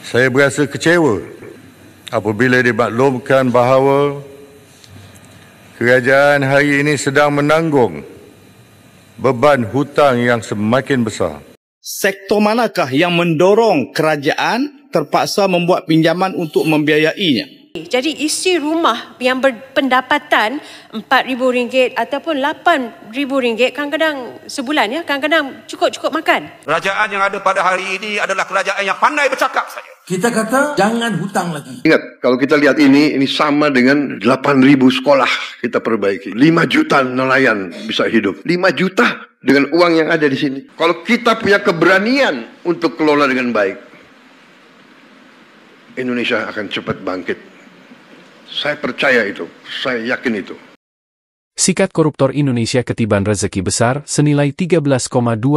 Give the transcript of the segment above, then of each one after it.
Saya berasa kecewa apabila dimaklumkan bahawa kerajaan hari ini sedang menanggung beban hutang yang semakin besar. Sektor manakah yang mendorong kerajaan terpaksa membuat pinjaman untuk membiayainya? Jadi isi rumah yang berpendapatan RM4,000 ataupun RM8,000 kadang-kadang sebulan ya, kadang-kadang cukup makan. Kerajaan yang ada pada hari ini adalah kerajaan yang pandai bercakap saja. Kita kata jangan hutang lagi. Ingat, kalau kita lihat ini sama dengan 8.000 sekolah kita perbaiki. 5 juta nelayan bisa hidup. 5 juta dengan uang yang ada di sini. Kalau kita punya keberanian untuk kelola dengan baik, Indonesia akan cepat bangkit. Saya percaya itu, saya yakin itu. Sikat koruptor Indonesia ketiban rezeki besar senilai 13,2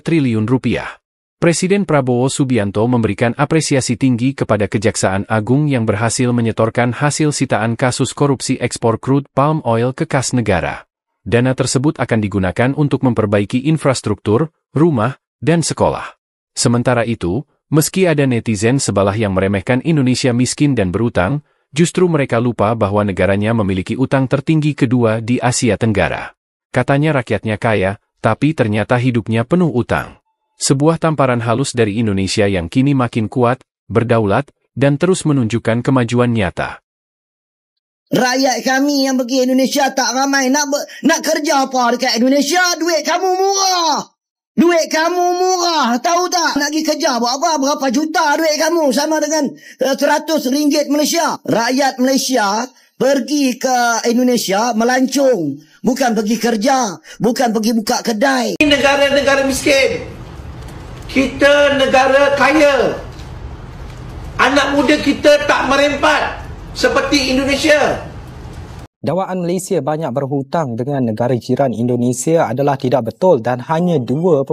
triliun rupiah. Presiden Prabowo Subianto memberikan apresiasi tinggi kepada Kejaksaan Agung yang berhasil menyetorkan hasil sitaan kasus korupsi ekspor crude palm oil ke kas negara. Dana tersebut akan digunakan untuk memperbaiki infrastruktur, rumah, dan sekolah. Sementara itu, meski ada netizen sebelah yang meremehkan Indonesia miskin dan berutang, justru mereka lupa bahwa negaranya memiliki utang tertinggi kedua di Asia Tenggara. Katanya rakyatnya kaya, tapi ternyata hidupnya penuh utang. Sebuah tamparan halus dari Indonesia yang kini makin kuat, berdaulat, dan terus menunjukkan kemajuan nyata. Rakyat kami yang pergi Indonesia tak ramai nak kerja apa dekat Indonesia. Duit kamu murah. Duit kamu murah. Tahu tak? Nak pergi kerja buat apa? Berapa juta duit kamu? Sama dengan RM100 Malaysia. Rakyat Malaysia pergi ke Indonesia melancong. Bukan pergi kerja. Bukan pergi buka kedai. Negara-negara miskin. Kita negara kaya. Anak muda kita tak merempat seperti Indonesia. Dakwaan Malaysia banyak berhutang dengan negara jiran Indonesia adalah tidak betul dan hanya 2.5%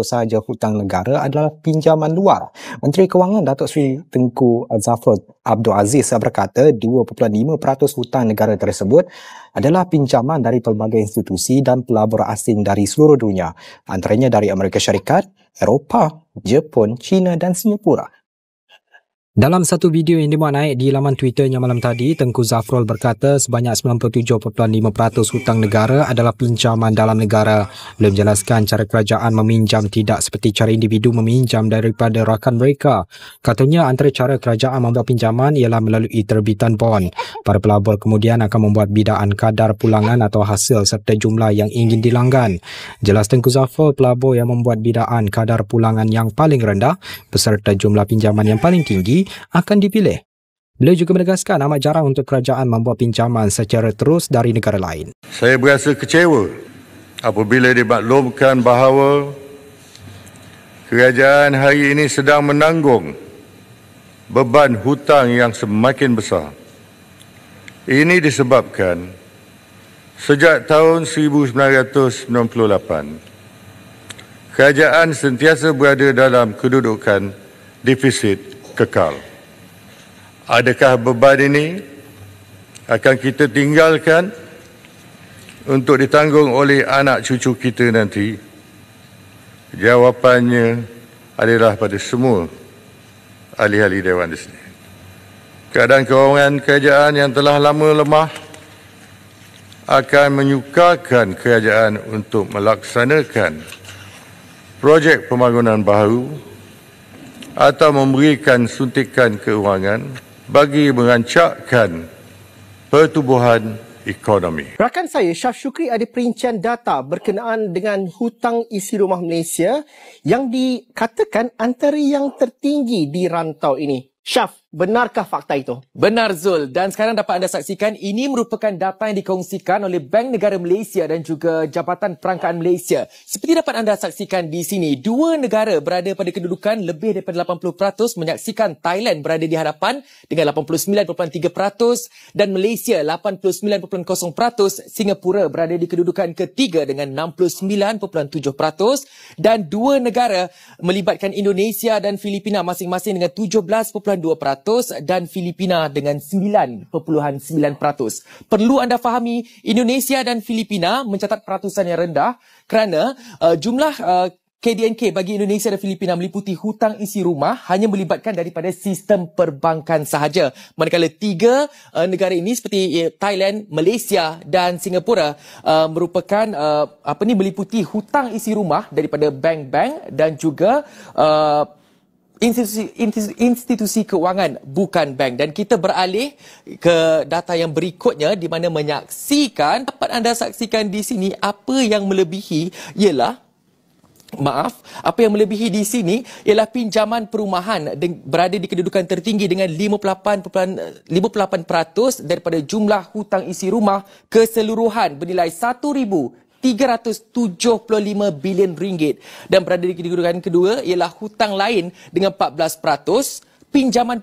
sahaja hutang negara adalah pinjaman luar. Menteri Kewangan Datuk Seri Tengku Zafrul Abdul Aziz berkata 2.5% hutang negara tersebut adalah pinjaman dari pelbagai institusi dan pelabur asing dari seluruh dunia, antaranya dari Amerika Syarikat, Eropah, Jepun, China dan Singapura. Dalam satu video yang dimuat naik di laman Twitternya malam tadi, Tengku Zafrul berkata sebanyak 97.5% hutang negara adalah pinjaman dalam negara. Beliau menjelaskan cara kerajaan meminjam tidak seperti cara individu meminjam daripada rakan mereka. Katanya antara cara kerajaan membuat pinjaman ialah melalui terbitan bond. Para pelabur kemudian akan membuat bidaan kadar pulangan atau hasil serta jumlah yang ingin dilanggan. Jelas Tengku Zafrul, pelabur yang membuat bidaan kadar pulangan yang paling rendah beserta jumlah pinjaman yang paling tinggi akan dipilih. Beliau juga menegaskan amat jarang untuk kerajaan membuat pinjaman secara terus dari negara lain. Saya berasa kecewa apabila dimaklumkan bahawa kerajaan hari ini sedang menanggung beban hutang yang semakin besar. Ini disebabkan sejak tahun 1998, kerajaan sentiasa berada dalam kedudukan defisit kekal. Adakah beban ini akan kita tinggalkan untuk ditanggung oleh anak cucu kita nanti? Jawapannya adalah pada semua ahli-ahli Dewan di sini. Keadaan kewangan kerajaan yang telah lama lemah akan menyukarkan kerajaan untuk melaksanakan projek pembangunan baru atau memberikan suntikan keuangan bagi merancakkan pertumbuhan ekonomi. Rakan saya, Syaf Syukri, ada perincian data berkenaan dengan hutang isi rumah Malaysia yang dikatakan antara yang tertinggi di rantau ini. Syaf, benarkah fakta itu? Benar Zul, dan sekarang dapat anda saksikan ini merupakan data yang dikongsikan oleh Bank Negara Malaysia dan juga Jabatan Perangkaan Malaysia. Seperti dapat anda saksikan di sini, dua negara berada pada kedudukan lebih daripada 80%, menyaksikan Thailand berada di hadapan dengan 89.3% dan Malaysia 89.0%, Singapura berada di kedudukan ketiga dengan 69.7% dan dua negara melibatkan Indonesia dan Filipina masing-masing dengan 17.2% dan Filipina dengan 9.9%. Perlu anda fahami, Indonesia dan Filipina mencatat peratusan yang rendah kerana jumlah KDNK bagi Indonesia dan Filipina meliputi hutang isi rumah hanya melibatkan daripada sistem perbankan sahaja. Manakala 3 negara ini seperti Thailand, Malaysia dan Singapura merupakan meliputi hutang isi rumah daripada bank-bank dan juga institusi keuangan bukan bank. Dan kita beralih ke data yang berikutnya di mana menyaksikan, dapat anda saksikan di sini apa yang melebihi apa yang melebihi di sini ialah pinjaman perumahan berada di kedudukan tertinggi dengan 58% daripada jumlah hutang isi rumah keseluruhan bernilai 1,375 bilion ringgit, dan berada di kedudukan kedua ialah hutang lain dengan 14%, pinjaman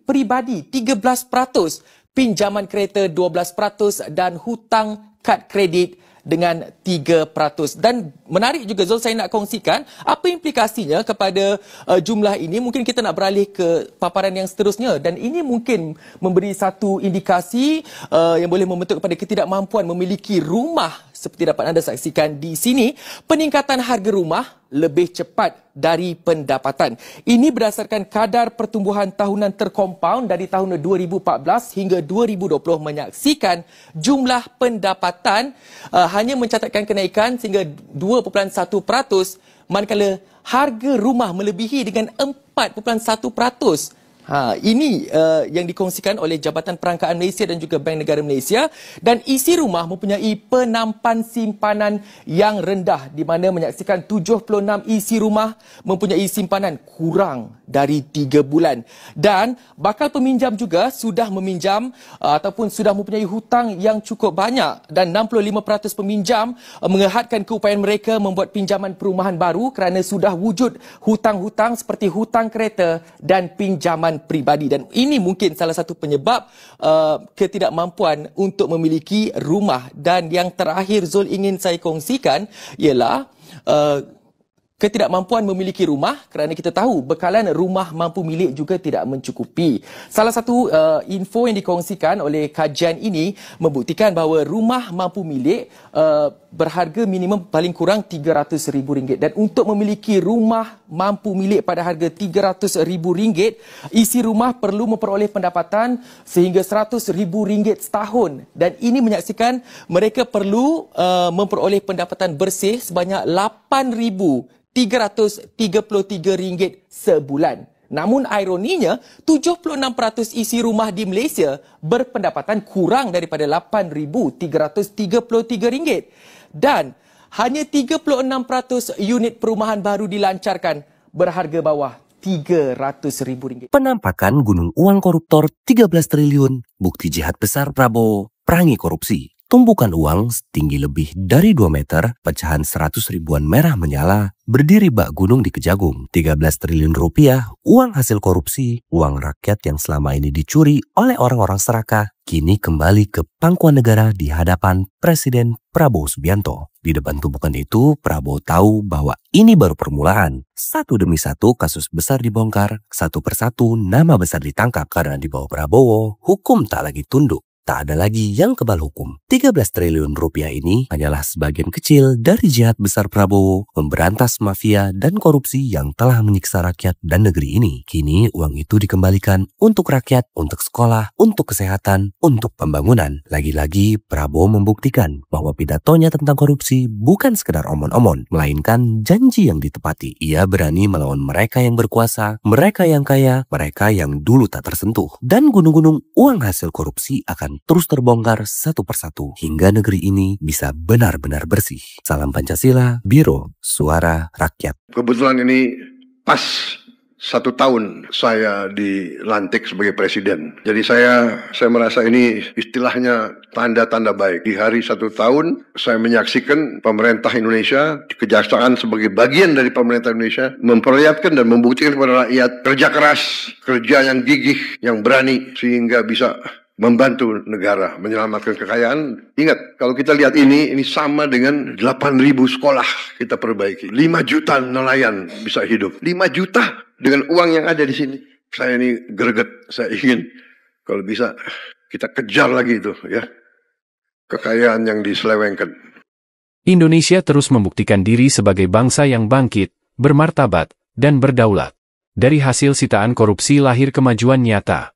peribadi 13%, pinjaman kereta 12% dan hutang kad kredit dengan 3%. Dan menarik juga Zul, saya nak kongsikan apa implikasinya kepada jumlah ini. Mungkin kita nak beralih ke paparan yang seterusnya, dan ini mungkin memberi satu indikasi yang boleh membentuk kepada ketidakmampuan memiliki rumah. Seperti dapat anda saksikan di sini, peningkatan harga rumah lebih cepat dari pendapatan. Ini berdasarkan kadar pertumbuhan tahunan terkompaun dari tahun 2014 hingga 2020 menyaksikan jumlah pendapatan hanya mencatatkan kenaikan sehingga 2.1%, manakala harga rumah melebihi dengan 4.1%. Ini yang dikongsikan oleh Jabatan Perangkaan Malaysia dan juga Bank Negara Malaysia. Dan isi rumah mempunyai penampan simpanan yang rendah, di mana menyaksikan 76 isi rumah mempunyai simpanan kurang dari 3 bulan. Dan bakal peminjam juga sudah meminjam ataupun sudah mempunyai hutang yang cukup banyak, dan 65% peminjam menghadkan keupayaan mereka membuat pinjaman perumahan baru kerana sudah wujud hutang-hutang seperti hutang kereta dan pinjaman peribadi. Dan ini mungkin salah satu penyebab ketidakmampuan untuk memiliki rumah. Dan yang terakhir Zul ingin saya kongsikan ialah ketidakmampuan memiliki rumah kerana kita tahu bekalan rumah mampu milik juga tidak mencukupi. Salah satu info yang dikongsikan oleh kajian ini membuktikan bahawa rumah mampu milik berharga minimum paling kurang RM300,000. Dan untuk memiliki rumah mampu milik pada harga RM300,000, isi rumah perlu memperoleh pendapatan sehingga RM100,000 setahun. Dan ini menyaksikan mereka perlu memperoleh pendapatan bersih sebanyak RM8,333 sebulan. Namun ironinya, 76% isi rumah di Malaysia berpendapatan kurang daripada RM8,333. Dan hanya 36% unit perumahan baru dilancarkan berharga bawah RM300,000. Penampakan gunung uang koruptor 13 triliun, bukti jihad besar Prabowo, perangi korupsi. Tumpukan uang setinggi lebih dari 2 meter, pecahan 100 ribuan merah menyala, berdiri bak gunung di Kejagung. 13 triliun rupiah, uang hasil korupsi, uang rakyat yang selama ini dicuri oleh orang-orang serakah, kini kembali ke pangkuan negara di hadapan Presiden Prabowo Subianto. Di depan tumpukan itu, Prabowo tahu bahwa ini baru permulaan. Satu demi satu kasus besar dibongkar, satu persatu nama besar ditangkap karena di bawah Prabowo, hukum tak lagi tunduk. Tak ada lagi yang kebal hukum. 13 triliun rupiah ini hanyalah sebagian kecil dari jihad besar Prabowo memberantas mafia dan korupsi yang telah menyiksa rakyat dan negeri ini. Kini uang itu dikembalikan untuk rakyat, untuk sekolah, untuk kesehatan, untuk pembangunan. Lagi-lagi Prabowo membuktikan bahwa pidatonya tentang korupsi bukan sekedar omon-omon, melainkan janji yang ditepati. Ia berani melawan mereka yang berkuasa, mereka yang kaya, mereka yang dulu tak tersentuh. Dan gunung-gunung uang hasil korupsi akan terus terbongkar satu persatu hingga negeri ini bisa benar-benar bersih. Salam Pancasila, Biro Suara Rakyat. Kebetulan ini pas 1 tahun saya dilantik sebagai presiden. Jadi saya merasa ini istilahnya tanda-tanda baik. Di hari 1 tahun saya menyaksikan pemerintah Indonesia, kejaksaan sebagai bagian dari pemerintah Indonesia memperlihatkan dan membuktikan kepada rakyat kerja keras, kerja yang gigih, yang berani sehingga bisa membantu negara menyelamatkan kekayaan. Ingat, kalau kita lihat ini sama dengan 8.000 sekolah kita perbaiki. 5 juta nelayan bisa hidup. 5 juta dengan uang yang ada di sini. Saya ini greget. Saya ingin kalau bisa kita kejar lagi itu ya. Kekayaan yang diselewengkan. Indonesia terus membuktikan diri sebagai bangsa yang bangkit, bermartabat, dan berdaulat. Dari hasil sitaan korupsi lahir kemajuan nyata.